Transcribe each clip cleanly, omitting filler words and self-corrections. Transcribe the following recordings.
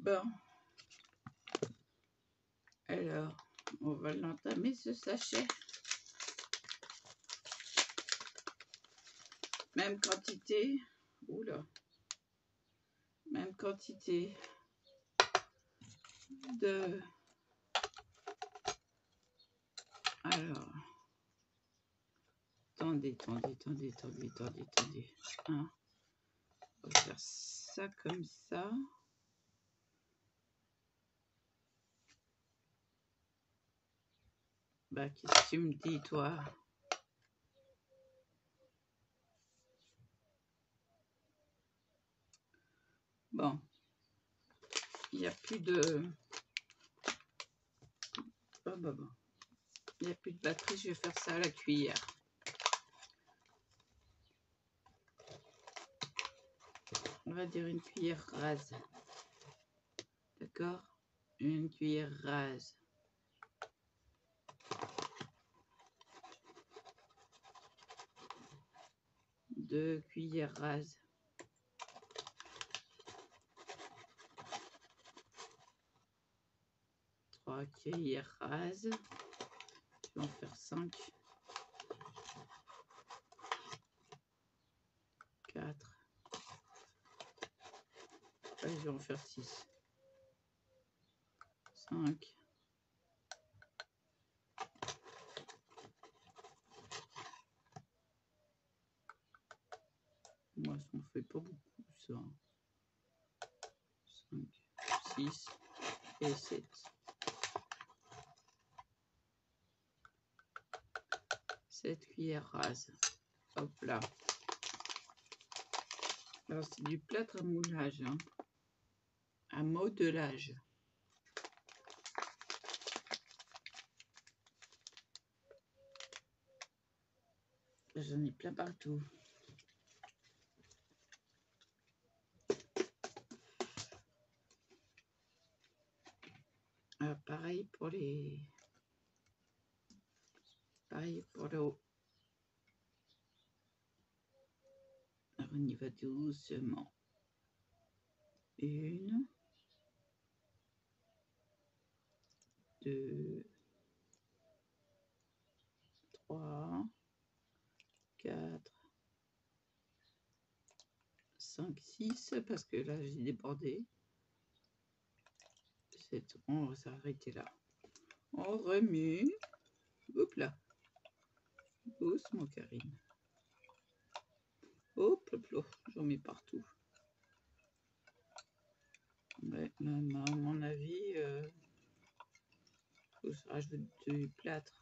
Bon. Alors, on va l'entamer, ce sachet. Même quantité. Oula. Même quantité de... Alors... Attendez. Hein. On va faire ça comme ça. Bah, qu'est-ce que tu me dis, toi? Bon. Il n'y a plus de... Bon. Il n'y a plus de batterie, je vais faire ça à la cuillère. On va dire une cuillère rase. D'accord? Une cuillère rase. Deux cuillères rases. Trois cuillères rases. Je vais en faire 5. 4. Allez, je vais en faire 6. 5. Moi, ça ne fait pas beaucoup, ça. 5, 6 et 7. 7 cuillères rases. Hop là. Alors, c'est du plâtre à moulage, hein. À modelage. J'en ai plein partout. Pareil pour les... Pareil pour le haut. Alors, on y va doucement. 1, 2, 3, 4, 5, 6, parce que là, j'ai débordé. 7, on va s'arrêter là. On remue. Hop là. Doucement, Karine. Hop, hop, hop. J'en mets partout. Ouais, à mon avis, faut que je rajoute du plâtre.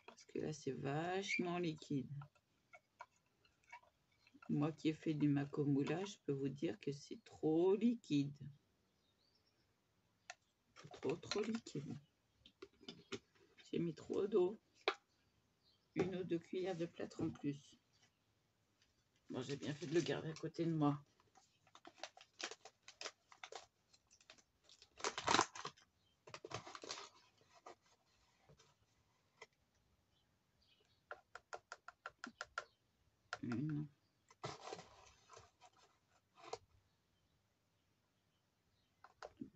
Parce que là, c'est vachement liquide. Moi qui ai fait du macomoulage, je peux vous dire que c'est trop liquide. Trop liquide. J'ai mis trop d'eau. 1 ou 2 cuillères de plâtre en plus. Bon, j'ai bien fait de le garder à côté de moi. Une.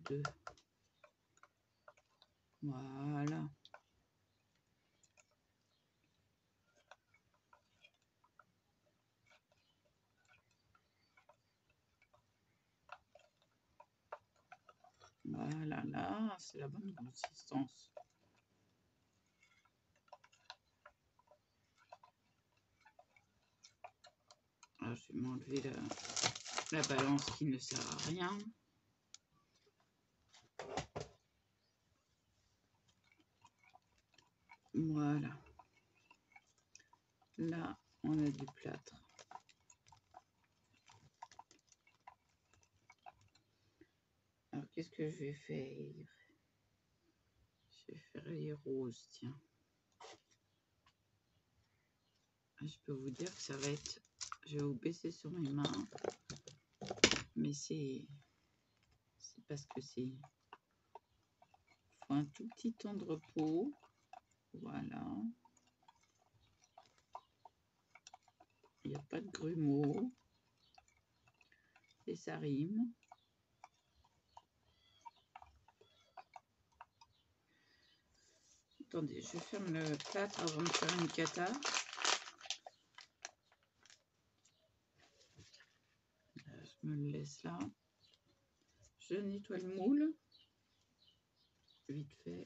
2. Voilà. Voilà, là, c'est la bonne consistance. Alors, je vais m'enlever la balance qui ne sert à rien. Voilà. Là, on a du plâtre. Alors, qu'est-ce que je vais faire? Je vais faire les roses, tiens. Je peux vous dire que ça va être... Je vais vous baisser sur mes mains. Mais c'est parce que c'est... Faut un tout petit temps de repos. Voilà. Il n'y a pas de grumeaux. Et ça rime. attendez, je ferme le plâtre avant de faire une cata. Je me le laisse là. Je nettoie le moule. Vite fait.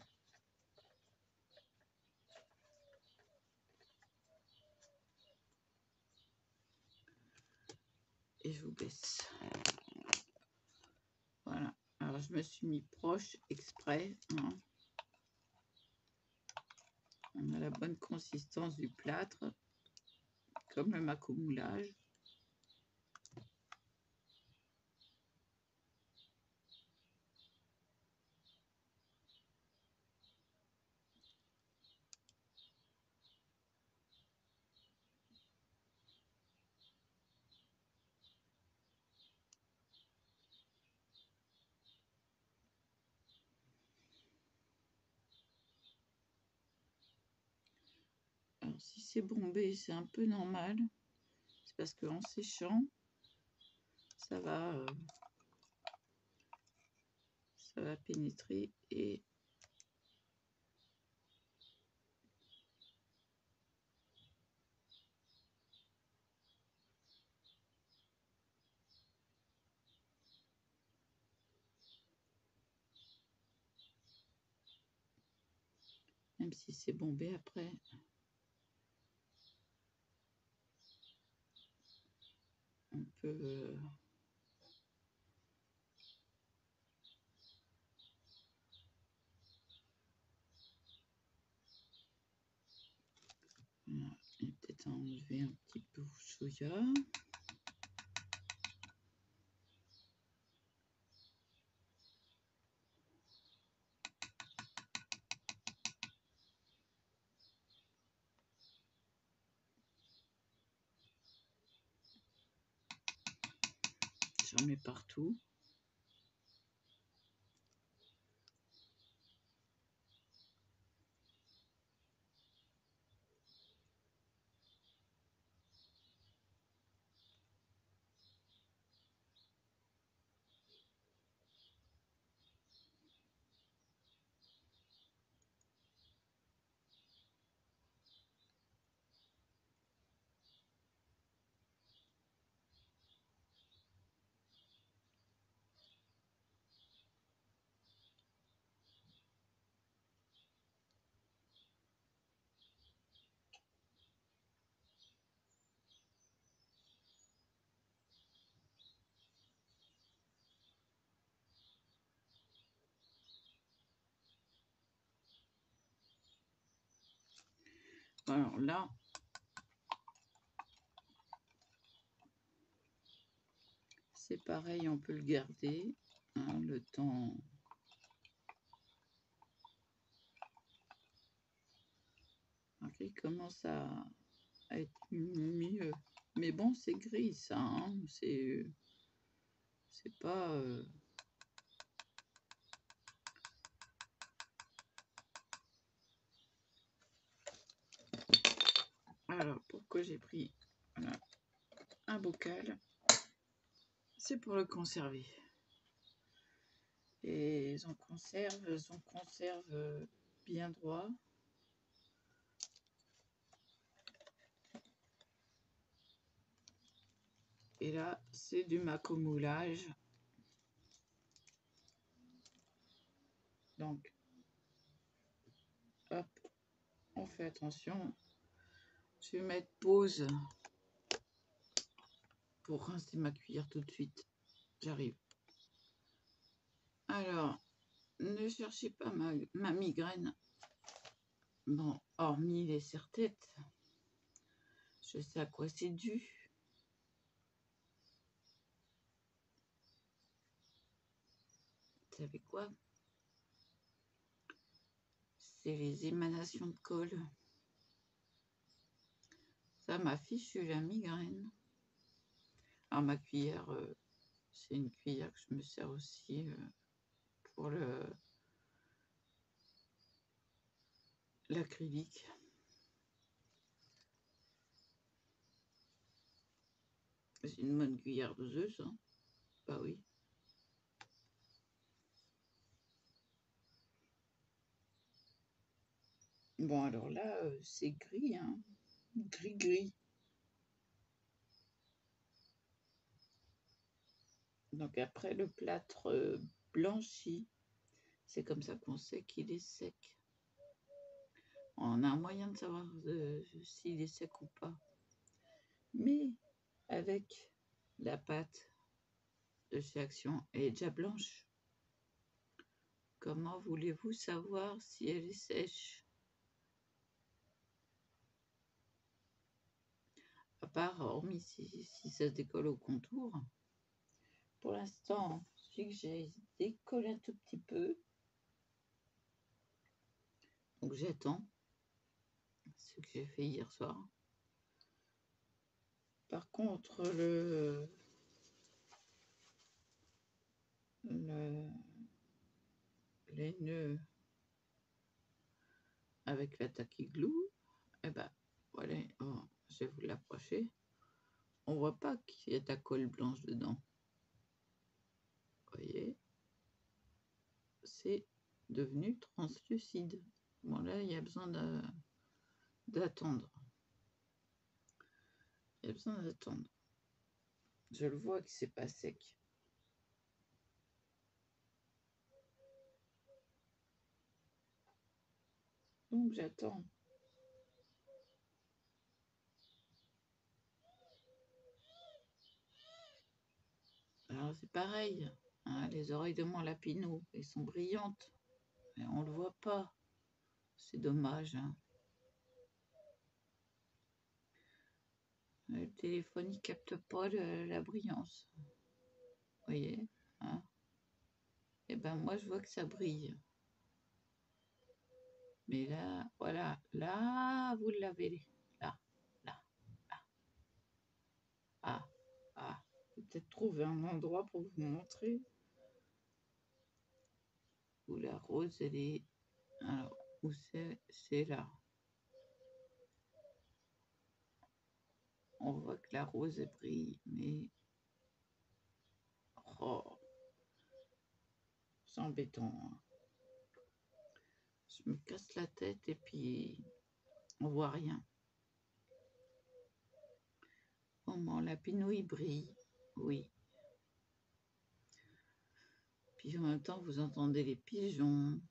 Et je vous baisse. Voilà. Alors, je me suis mis proche exprès. Hein. On a la bonne consistance du plâtre, comme le macomoulage. Alors, si c'est bombé, c'est un peu normal. C'est parce qu'en séchant, ça va pénétrer et même si c'est bombé après, on peut voilà, et peut-être enlever un petit peu au soya. J'en mets partout. Alors là, c'est pareil, on peut le garder hein, le temps. Alors, il commence à être mieux. Mais bon, c'est gris ça. Hein, c'est pas. Alors, pourquoi j'ai pris voilà, un bocal? C'est pour le conserver. Et on conserve bien droit. Et là, c'est du macomoulage. Donc, hop, on fait attention. Je vais mettre pause pour rincer ma cuillère tout de suite. J'arrive. Alors, ne cherchez pas ma migraine. Bon, hormis les serre-têtes, je sais à quoi c'est dû. Vous savez quoi? C'est les émanations de colle. Ça m'a fichu la migraine. Alors ma cuillère, c'est une cuillère que je me sers aussi pour l'acrylique. C'est une bonne cuillère doseuse, hein. Bah oui. Bon, alors là, c'est gris, hein. Gris-gris. Donc après le plâtre blanchi, c'est comme ça qu'on sait qu'il est sec. On a un moyen de savoir s'il est sec ou pas. Mais avec la pâte de chez Action, elle est déjà blanche. Comment voulez-vous savoir si elle est sèche? À part, hormis si ça se décolle au contour. Pour l'instant, celui que j'ai décollé un tout petit peu. Donc j'attends ce que j'ai fait hier soir. Par contre, les nœuds avec la tacky glue, eh ben voilà, oh, je vais vous l'approcher. On voit pas qu'il y a ta colle blanche dedans. Vous voyez, c'est devenu translucide. Bon là, il y a besoin d'attendre. Il y a besoin d'attendre. Je le vois que c'est pas sec. Donc j'attends. Alors c'est pareil, hein, les oreilles de mon lapino, elles sont brillantes, mais on le voit pas. C'est dommage. Hein. Le téléphone il capte pas la brillance. Vous voyez, hein. Et ben moi je vois que ça brille. Mais là, voilà, là vous l'avez, là, là, là. Ah, peut-être trouver un endroit pour vous montrer où la rose elle est. Alors où c'est là. On voit que la rose elle brille, mais oh, c'est embêtant. Hein. Je me casse la tête et puis on voit rien. Oh mon lapino il brille, oui. Puis en même temps vous entendez les pigeons.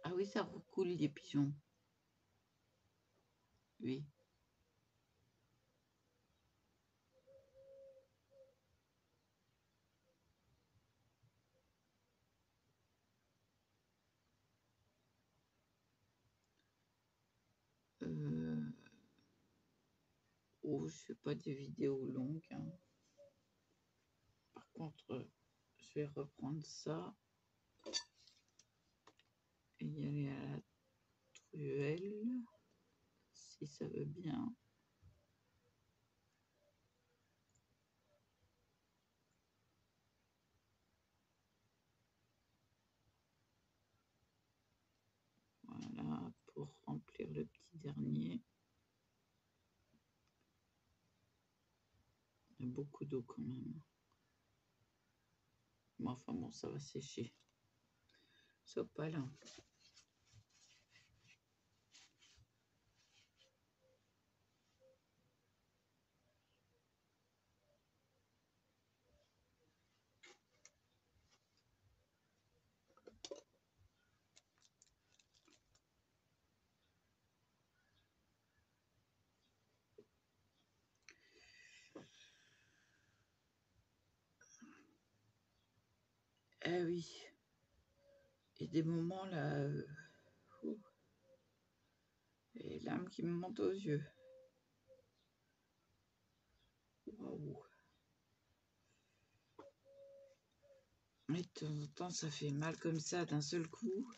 Ah oui, ça roucoule les pigeons. Oui. Oh, je fais pas des vidéos longues. Hein. Par contre, je vais reprendre ça et y aller à la truelle, si ça veut bien. Voilà, pour remplir le petit dernier. Il y a beaucoup d'eau quand même. Mais enfin bon, ça va sécher. Sois pas là. Ah oui. Et des moments là, les larmes qui me montent aux yeux. Waouh. Mais de temps en temps, ça fait mal comme ça d'un seul coup.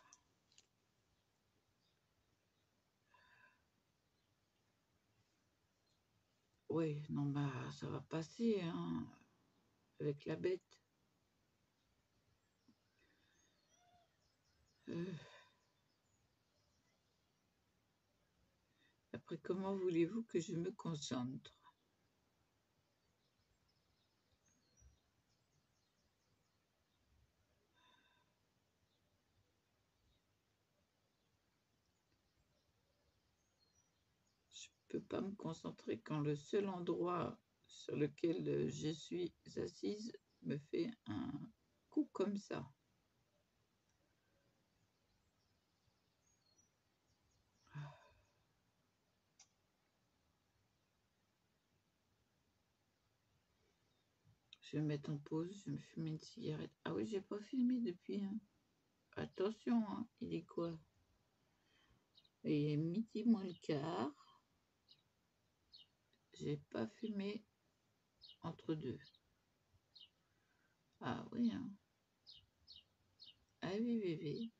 Oui, non, bah, ça va passer, hein, avec la bête. Après, comment voulez-vous que je me concentre? Je peux pas me concentrer quand le seul endroit sur lequel je suis assise me fait un coup comme ça. Je vais me mettre en pause, je vais me fumer une cigarette. Ah oui, j'ai pas fumé depuis. Hein. Attention, hein, il est quoi? Il est midi moins le quart. J'ai pas fumé entre deux. Ah oui, hein. Ah oui, oui, oui.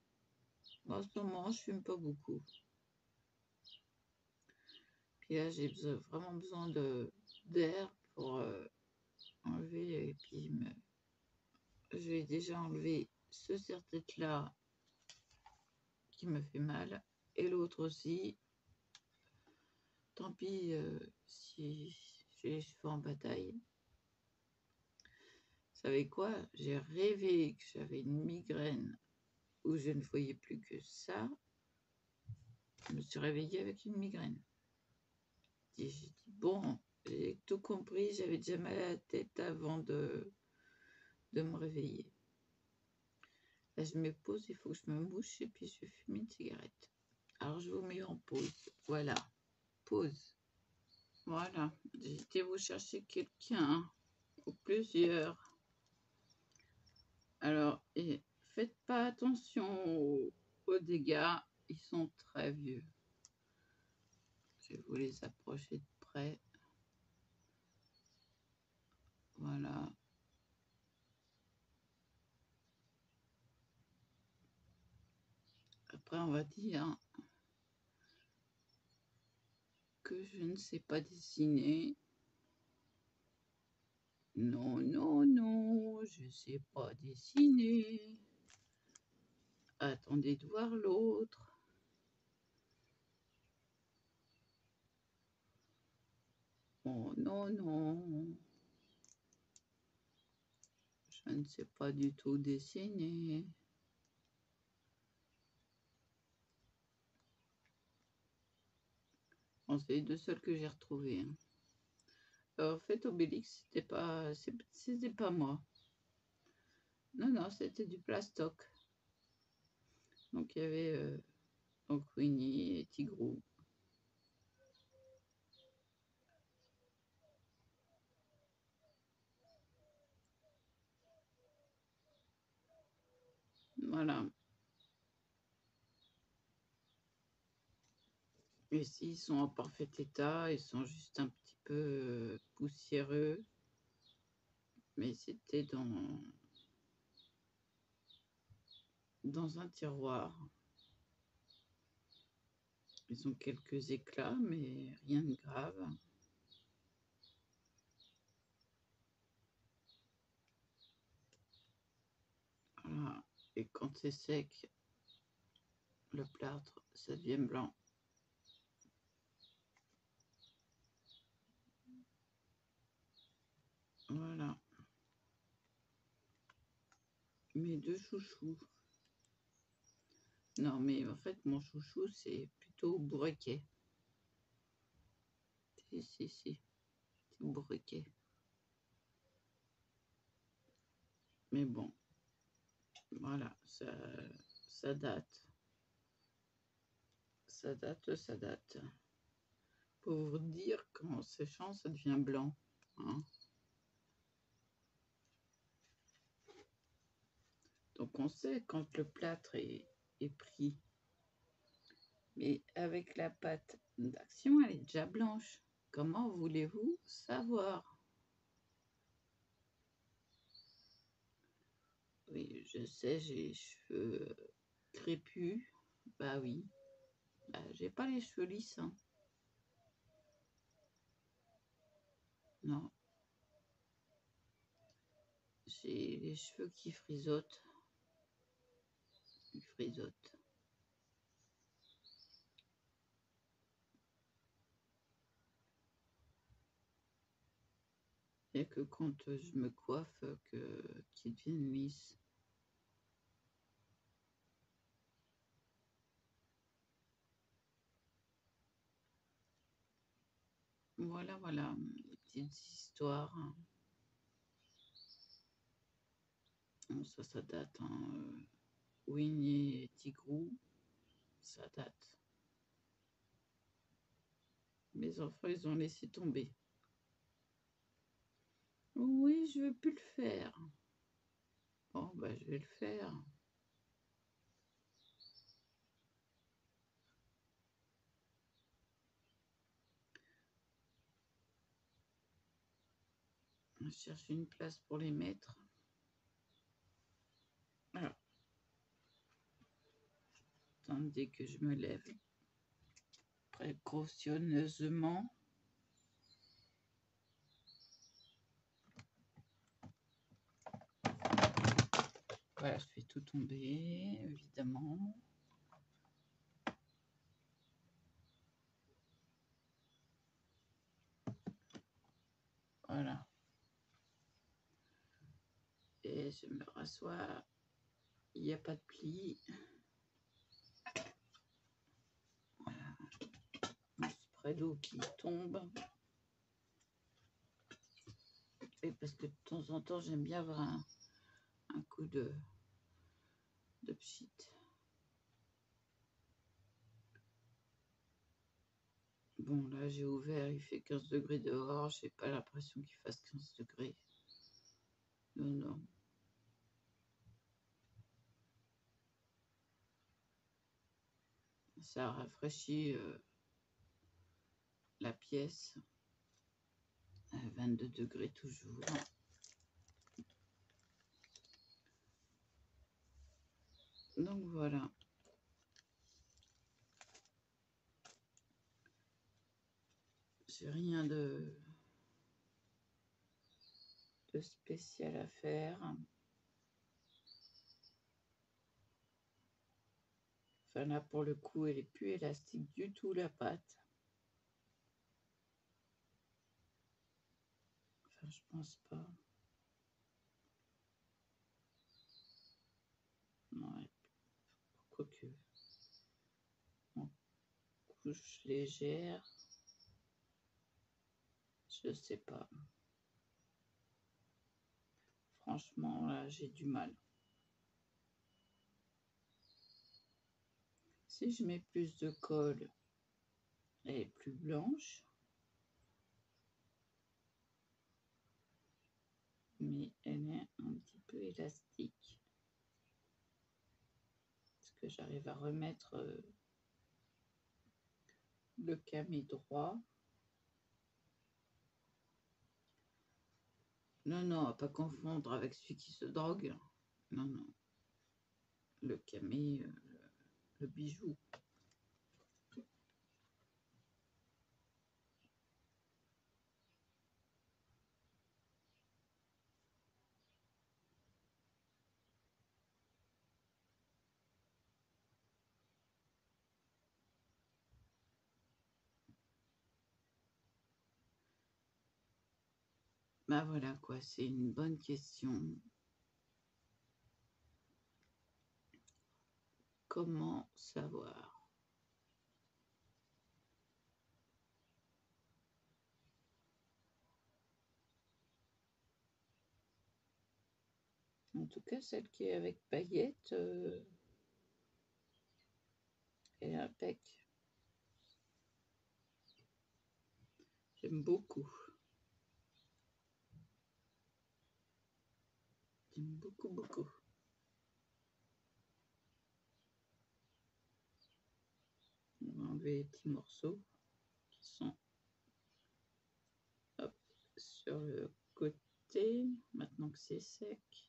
En ce moment, je fume pas beaucoup. Puis là, j'ai vraiment besoin d'air pour enlever. Et puis, je vais déjà enlever ce serre-tête là qui me fait mal. Et l'autre aussi. Tant pis si j'ai les cheveux en bataille. Vous savez quoi? J'ai rêvé que j'avais une migraine où je ne voyais plus que ça. Je me suis réveillée avec une migraine. J'ai dit, bon, j'ai tout compris, j'avais déjà mal à la tête avant de me réveiller. Là, je me pose, il faut que je me mouche et puis je vais fumer une cigarette. Alors, je vous mets en pause. Voilà, pause. Voilà, j'ai été vous chercher quelqu'un ou plusieurs. Alors, et faites pas attention aux dégâts, ils sont très vieux. Je vais vous les approcher de près. Voilà. Après, on va dire que je ne sais pas dessiner. Non, non, non, je ne sais pas dessiner. Attendez de voir l'autre. Oh non, non. Je ne sais pas du tout dessiner. Bon, c'est les deux seuls que j'ai retrouvés. Hein. En fait, Obélix, c'était pas moi. Non, non, c'était du plastoc. Donc, il y avait donc Winnie et Tigrou. Voilà. Et s'ils sont en parfait état, ils sont juste un petit peu poussiéreux. Mais c'était dans un tiroir. Ils ont quelques éclats, mais rien de grave. Voilà. Et quand c'est sec, le plâtre, ça devient blanc. Voilà. Mes deux chouchous. Non, mais en fait, mon chouchou, c'est plutôt Bourriquet. Si, c'est Bourriquet. Mais bon, voilà, ça date. Ça date. Pour vous dire, quand séchant, ça devient blanc. Hein. Donc on sait quand le plâtre est pris. Mais avec la pâte d'action, elle est déjà blanche. Comment voulez-vous savoir? Oui, je sais, j'ai les cheveux crépus. Bah oui. Bah, j'ai pas les cheveux lisses. Hein. Non. J'ai les cheveux qui frisotent. Ils frisotent. Et que quand je me coiffe, qu'ils deviennent lisses. Voilà, voilà, des petites histoires. Bon, ça date. Hein. Winnie et Tigrou, ça date. Mes enfants, ils ont laissé tomber. Oui, je veux plus le faire. Bon, bah, je vais le faire. Je cherche une place pour les mettre. Alors, attendez que je me lève précautionneusement. Voilà, je fais tout tomber, évidemment. Voilà. Et je me rassois. Il n'y a pas de pli. Voilà. Un spray d'eau qui tombe. Et parce que de temps en temps, j'aime bien avoir un coup de pchit. Bon, là, j'ai ouvert, il fait 15 degrés dehors. J'ai pas l'impression qu'il fasse 15 degrés. Non, non. Ça rafraîchit la pièce. 22 degrés toujours. Donc voilà. J'ai rien de spécial à faire. Enfin là, pour le coup, elle est plus élastique du tout, la pâte. Enfin, je pense pas. Ouais. Quoique. En couche légère. Je sais pas. Franchement, là, j'ai du mal. Si je mets plus de colle, elle est plus blanche. Mais elle est un petit peu élastique. Est-ce que j'arrive à remettre le camé droit? Non, non, à pas confondre avec celui qui se drogue. Non, non. Le camé, le bijou. Ben voilà quoi, c'est une bonne question. Comment savoir? En tout cas, celle qui est avec paillettes, elle est impec. J'aime beaucoup. J'aime beaucoup, beaucoup. On va enlever les petits morceaux qui sont hop, sur le côté. Maintenant que c'est sec.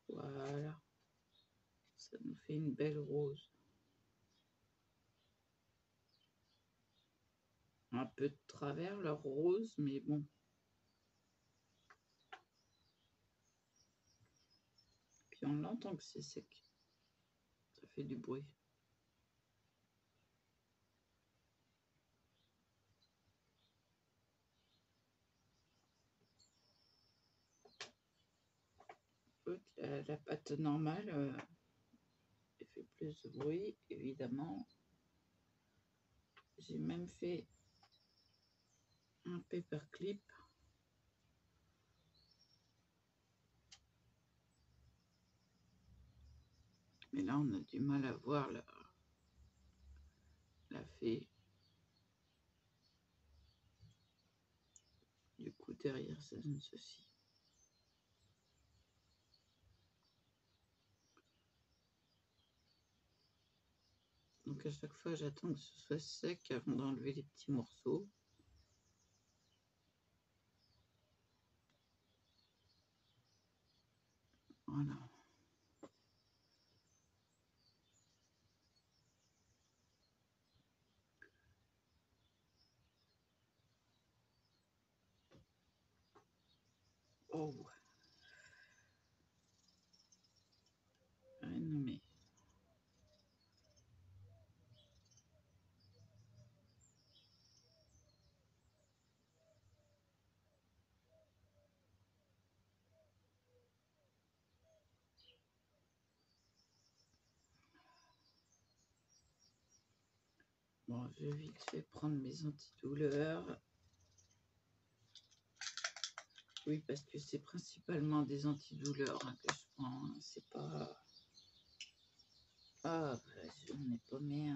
Voilà. Ça nous fait une belle rose. Un peu de travers leur rose, mais bon. Puis on l'entend que c'est sec. Ça fait du bruit. La pâte normale, elle fait plus de bruit, évidemment. J'ai même fait un paperclip. Mais là, on a du mal à voir la fée. Du coup, derrière, ça donne ceci. Donc, à chaque fois, j'attends que ce soit sec avant d'enlever les petits morceaux. Voilà. Oh. Ah, non, mais... Bon, je vais vite fait prendre mes antidouleurs. Oui, parce que c'est principalement des antidouleurs que je prends. C'est pas... Ah, on est paumé.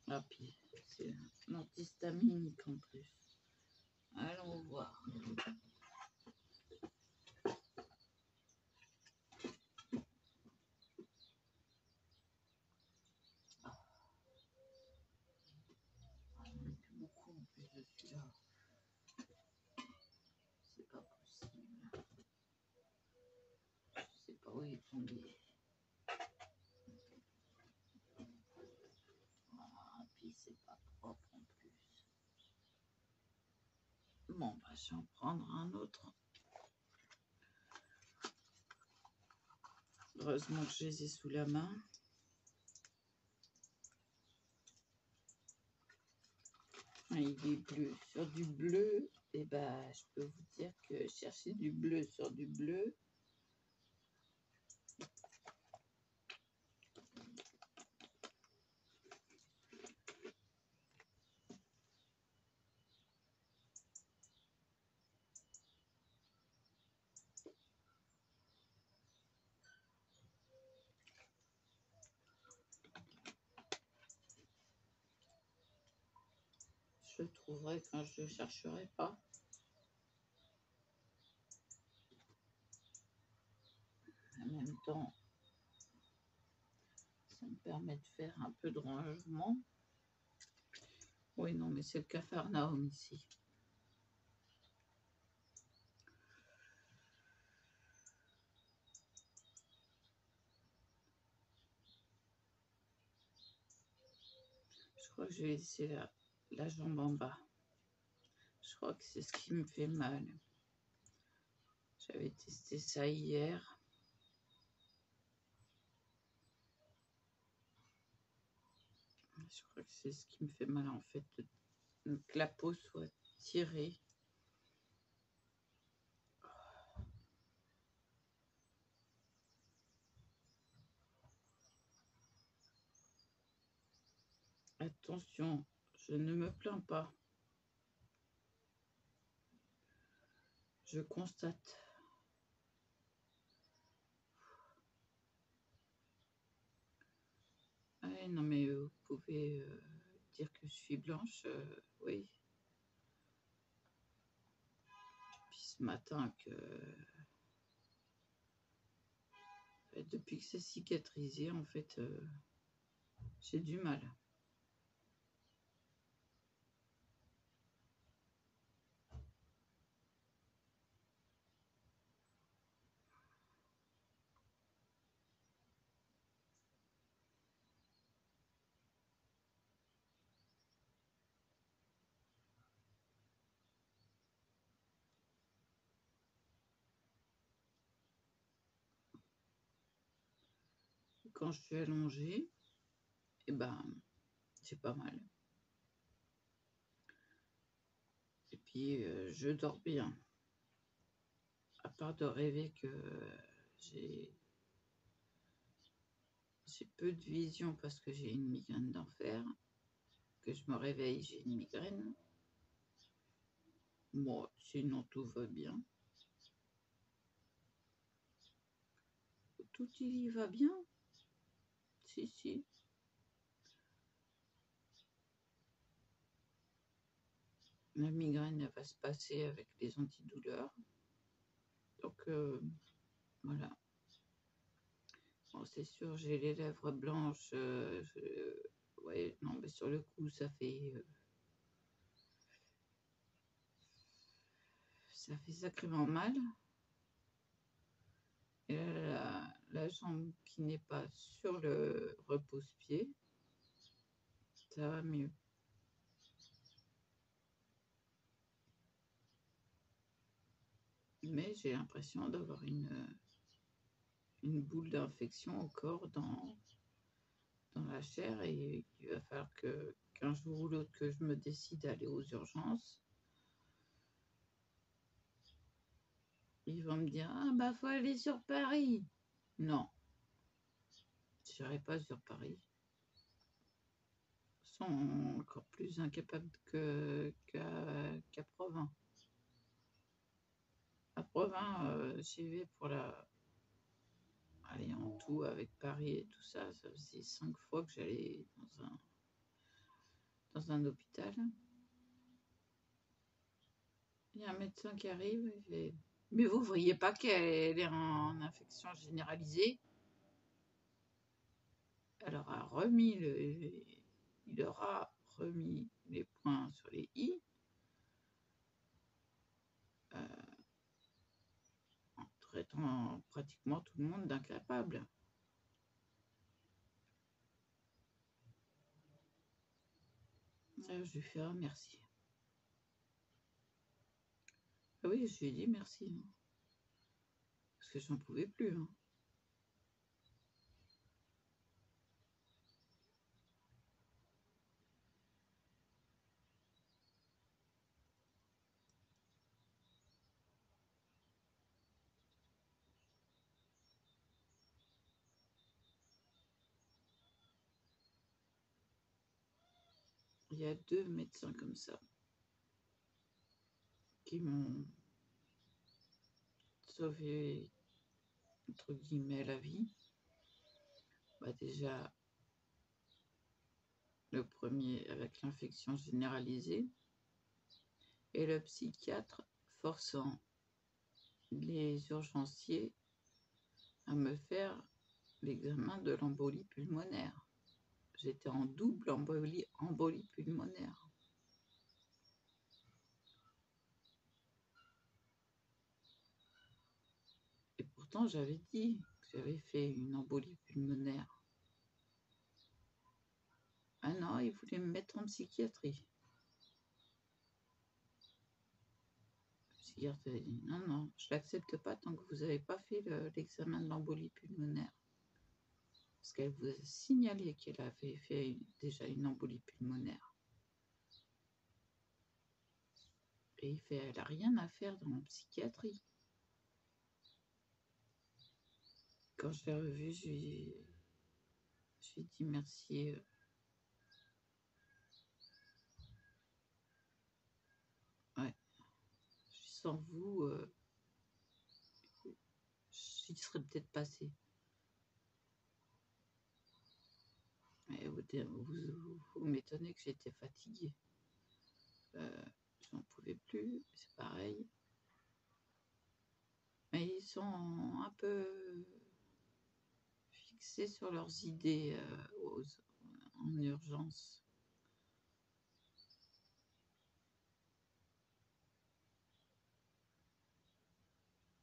Ah, puis c'est un antihistaminique en plus. Allons voir. Beaucoup en plus de celui-là. C'est pas possible. Je sais pas où il est tombé. Ah, puis c'est pas propre en plus. Bon, bah, je vais en prendre un autre. Heureusement que je les ai sous la main. Il est bleu sur du bleu. Et bah, je peux vous dire que chercher du bleu sur du bleu, je le trouverai quand je ne le chercherai pas. En même temps, ça me permet de faire un peu de rangement. Oui, non, mais c'est le Capharnaüm ici. Je crois que je vais laisser la jambe en bas. Je crois que c'est ce qui me fait mal. J'avais testé ça hier. Je crois que c'est ce qui me fait mal en fait, que la peau soit tirée. Attention, je ne me plains pas. Je constate. Ah, non, mais vous pouvez dire que je suis blanche, oui. Puis ce matin, depuis que c'est cicatrisé, en fait, j'ai du mal. Quand je suis allongée, eh ben, c'est pas mal. Et puis, je dors bien. À part de rêver que j'ai peu de vision parce que j'ai une migraine d'enfer. que je me réveille, j'ai une migraine. Bon, sinon tout va bien. Tout y va bien. Si, si. La migraine, elle va se passer avec les antidouleurs. Donc, voilà. Bon, c'est sûr, j'ai les lèvres blanches. Ouais, non, mais sur le coup, ça fait sacrément mal. Et là, la jambe qui n'est pas sur le repose-pied, ça va mieux. Mais j'ai l'impression d'avoir une boule d'infection encore dans la chair, et il va falloir qu'un jour ou l'autre que je me décide à aller aux urgences. Ils vont me dire: ah bah faut aller sur Paris. Non, je n'irai pas sur Paris. Ils sont encore plus incapables qu'à Provins. À Provins, j'y vais pour Allez, en tout, avec Paris et tout ça, ça faisait 5 fois que j'allais dans un hôpital. Il y a un médecin qui arrive et fait: mais vous voyez pas qu'elle est en infection généralisée? Il aura remis les points sur les i, en traitant pratiquement tout le monde d'incapable. Je lui ai fait: ah, merci. Ah oui, je lui ai dit merci, hein, parce que j'en pouvais plus. Hein. Il y a 2 médecins comme ça qui m'ont sauvé, entre guillemets, la vie. Bah déjà, le premier avec l'infection généralisée, et le psychiatre forçant les urgenciers à me faire l'examen de l'embolie pulmonaire. J'étais en double embolie pulmonaire. Et pourtant, j'avais dit que j'avais fait une embolie pulmonaire. Ah non, il voulait me mettre en psychiatrie. Le psychiatre a dit: non, non, je ne l'accepte pas tant que vous n'avez pas fait l'examen de l'embolie pulmonaire. Parce qu'elle vous a signalé qu'elle avait fait déjà une embolie pulmonaire. Et il fait: elle n'a rien à faire dans la psychiatrie. Quand je l'ai revu, je lui ai dit merci. Ouais, sans vous, j'y serais peut-être passé. Mais vous m'étonnez que j'étais fatiguée. J'en pouvais plus, c'est pareil. Mais ils sont un peu fixés sur leurs idées en urgence.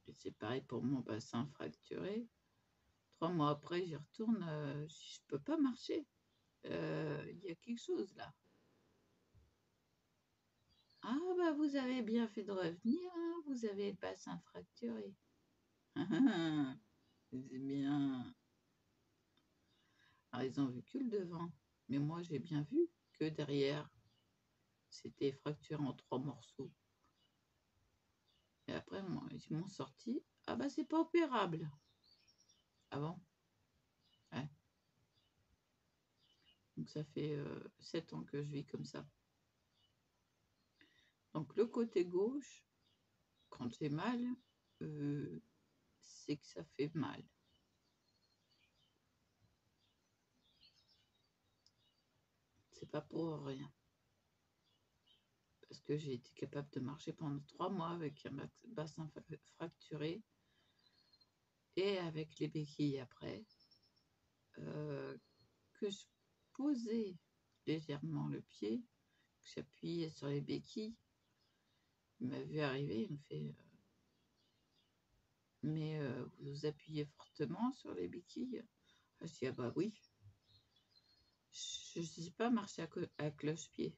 Et c'est pareil pour mon bassin fracturé. 3 mois après, j'y retourne, je peux pas marcher. Il y a quelque chose là. Ah bah vous avez bien fait de revenir, hein, vous avez le bassin fracturé. C'est bien. Alors, ils ont vu que le devant, mais moi j'ai bien vu que derrière, c'était fracturé en 3 morceaux. Et après, ils m'ont sorti: ah bah c'est pas opérable. Ah bon? Ouais. Donc ça fait 7 ans que je vis comme ça. Donc le côté gauche, quand j'ai mal, c'est que ça fait mal. C'est pas pour rien. Parce que j'ai été capable de marcher pendant 3 mois avec un bassin fracturé et avec les béquilles après, que je posais légèrement le pied, que j'appuyais sur les béquilles. Il m'a vu arriver, il me fait mais vous appuyez fortement sur les béquilles? Je dis ah bah oui. Je ne sais pas marcher à cloche-pied.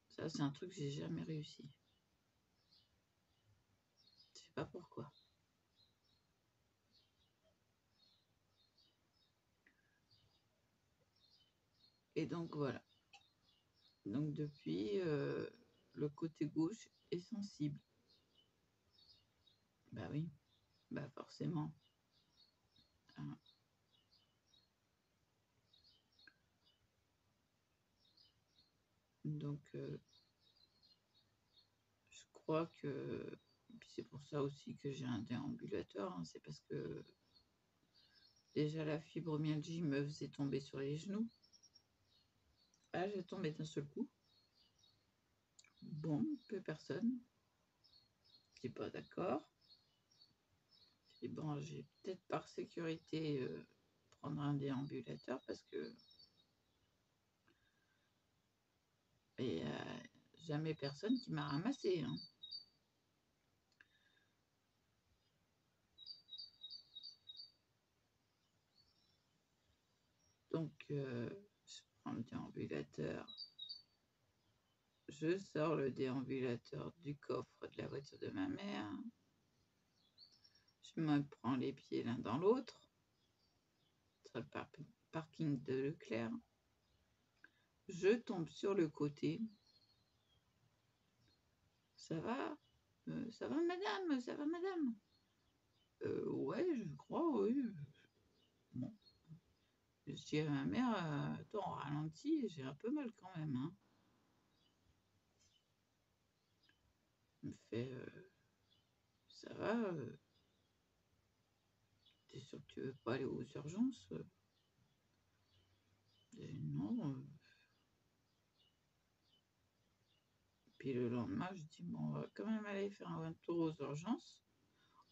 Ça, c'est un truc que j'ai jamais réussi. Je sais pas pourquoi. Et donc voilà. Donc depuis, le côté gauche est sensible. Bah oui, bah forcément. Hein. Donc je crois que c'est pour ça aussi que j'ai un déambulateur. Hein, c'est parce que déjà la fibromyalgie me faisait tomber sur les genoux. Ah, j'ai tombé d'un seul coup. Bon, peu personne. Je suis pas d'accord. Et bon, j'ai peut-être par sécurité prendre un déambulateur parce que il n'y a jamais personne qui m'a ramassé. Hein. Donc, je prends le déambulateur. Je sors le déambulateur du coffre de la voiture de ma mère. Je me prends les pieds l'un dans l'autre sur le parking de Leclerc. Je tombe sur le côté. Ça va? Ça va madame? Ça va madame? Ouais, je crois, oui. Bon. Je dis à ma mère, attends, ralentis, j'ai un peu mal quand même. Hein. Elle me fait, ça va? T'es sûr que tu veux pas aller aux urgences? Je dis, non. Puis le lendemain, je dis, bon, on va quand même aller faire un tour aux urgences.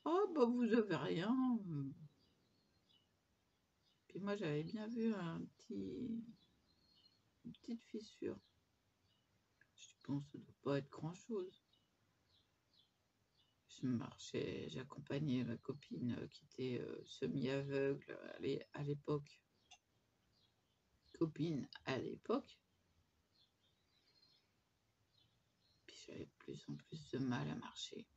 Oh, bah vous avez rien. Puis moi, j'avais bien vu une petite fissure. Je dis, bon, ça doit pas être grand-chose. Je marchais, j'accompagnais ma copine qui était semi-aveugle à l'époque. Copine à l'époque. Puis j'avais de plus en plus de mal à marcher.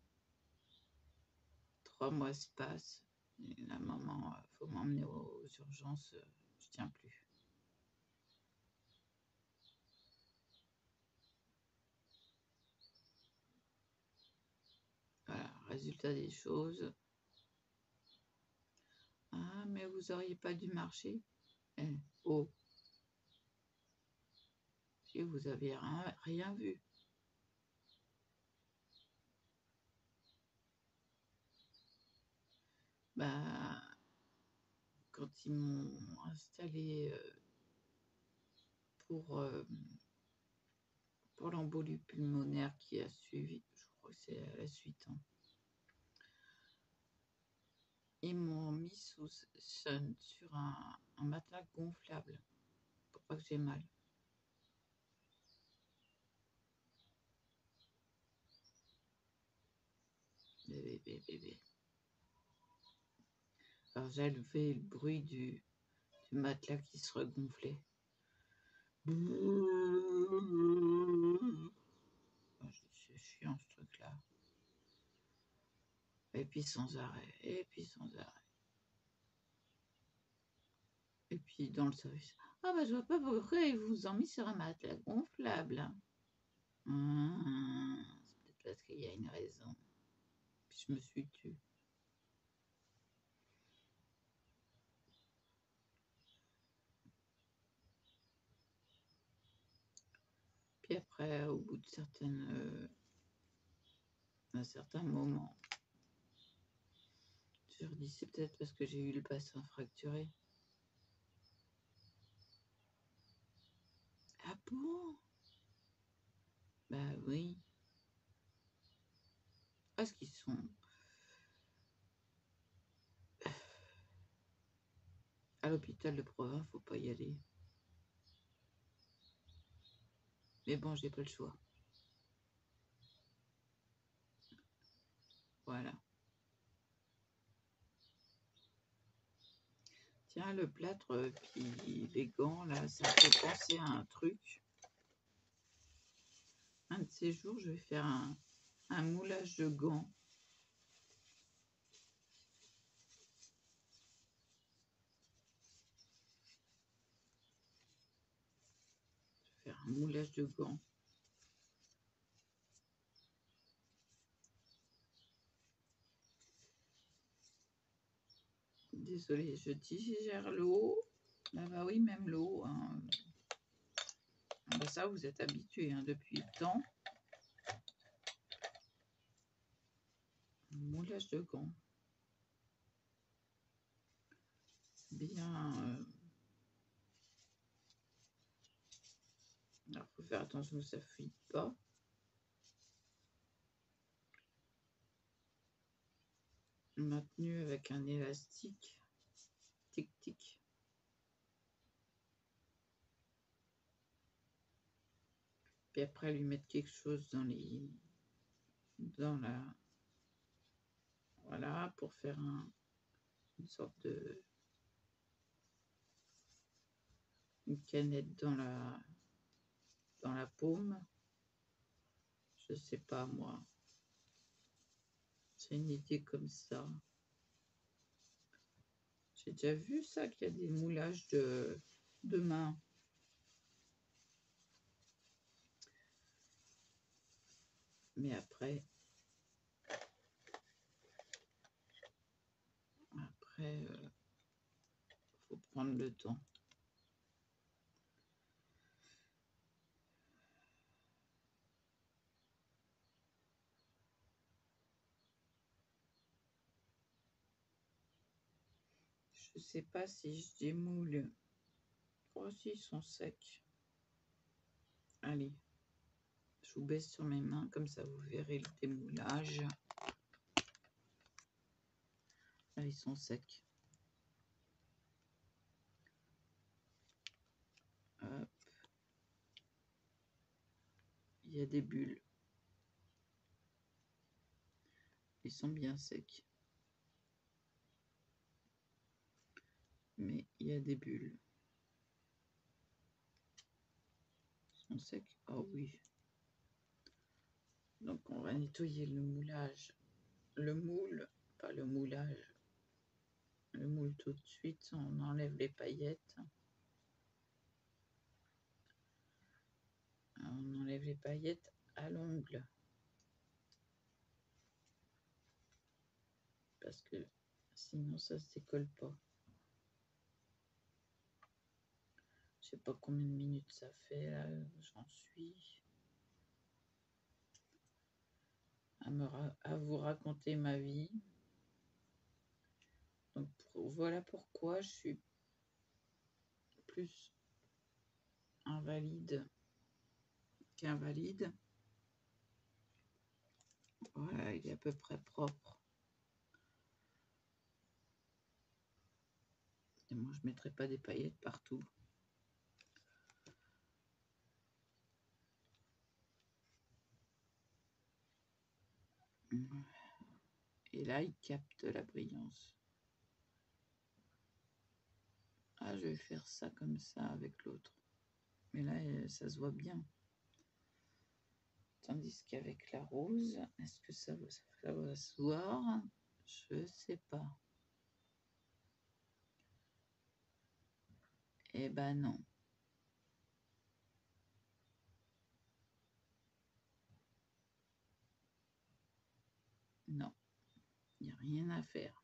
3 mois se passent. Et la maman, faut m'emmener aux urgences, je tiens plus. Voilà, résultat des choses. Ah, mais vous auriez pas dû marcher. Eh, oh, si vous avez rien vu. Bah, quand ils m'ont installé pour l'embolie pulmonaire qui a suivi, je crois que c'est à la suite. Hein. Ils m'ont mis sur un matelas gonflable pour pas que j'ai mal. Bébé. Alors j'ai levé le bruit du matelas qui se regonflait. C'est chiant ce truc-là. Et puis sans arrêt, et puis sans arrêt. Et puis dans le service. Ah bah je vois pas pourquoi ils vous ont mis sur un matelas gonflable. C'est peut-être parce qu'il y a une raison. Puis je me suis tue. après, au bout de un certain moment, je leur dis c'est peut-être parce que j'ai eu le bassin fracturé. Ah bon? Bah oui. Parce qu'ils sont... À l'hôpital de Provins, faut pas y aller. Mais bon, j'ai pas le choix. Voilà. Tiens, le plâtre, puis les gants, là, ça me fait penser à un truc. Un de ces jours, je vais faire un moulage de gants. Je vais faire un moulage de gants. Désolée, je digère l'eau. Ah bah oui, même l'eau. Hein. Ah bah ça, vous êtes habitués hein, depuis le temps. Moulage de gants. Bien. Alors, faut faire attention que ça ne fuite pas. Maintenu avec un élastique. Tic-tic. Puis après, lui mettre quelque chose dans la... Voilà, pour faire une sorte de... Une canette dans la paume. Je sais pas, moi. C'est une idée comme ça. J'ai déjà vu ça, qu'il y a des moulages de main. Mais après, faut prendre le temps. Je sais pas si je démoule. Oh, si, ils sont secs. Allez, je vous baisse sur mes mains, comme ça vous verrez le démoulage. Là, ils sont secs. Hop. Il y a des bulles. Ils sont bien secs. Mais il y a des bulles. Ils sont secs. Oh oui. Donc on va nettoyer le moulage. Le moule, pas le moulage. Le moule tout de suite. On enlève les paillettes. On enlève les paillettes à l'ongle. Parce que sinon ça se décolle pas. Je sais pas combien de minutes ça fait là, j'en suis à vous raconter ma vie. Donc voilà pourquoi je suis plus invalide qu'invalide. Voilà, il est à peu près propre. Et moi je mettrai pas des paillettes partout. Et là, il capte la brillance. Ah, je vais faire ça comme ça avec l'autre. Mais là, ça se voit bien. Tandis qu'avec la rose, est-ce que ça va se voir? Je sais pas. Eh ben non. Non, il n'y a rien à faire.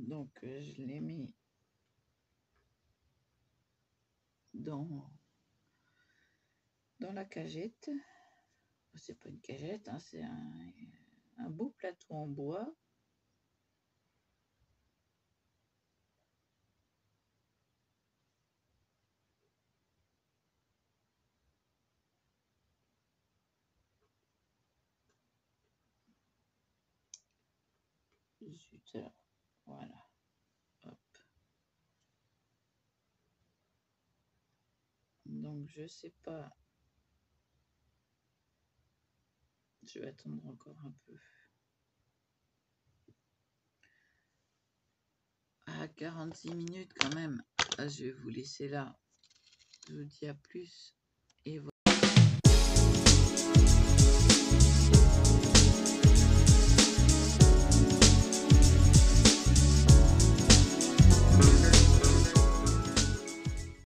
Donc, je l'ai mis dans la cagette. C'est pas une cagette, hein, c'est un beau plateau en bois. Zut, alors, voilà. Hop. Donc, je sais pas. Je vais attendre encore un peu. À 46 minutes quand même. Je vais vous laisser là. Je vous dis à plus. Et voilà.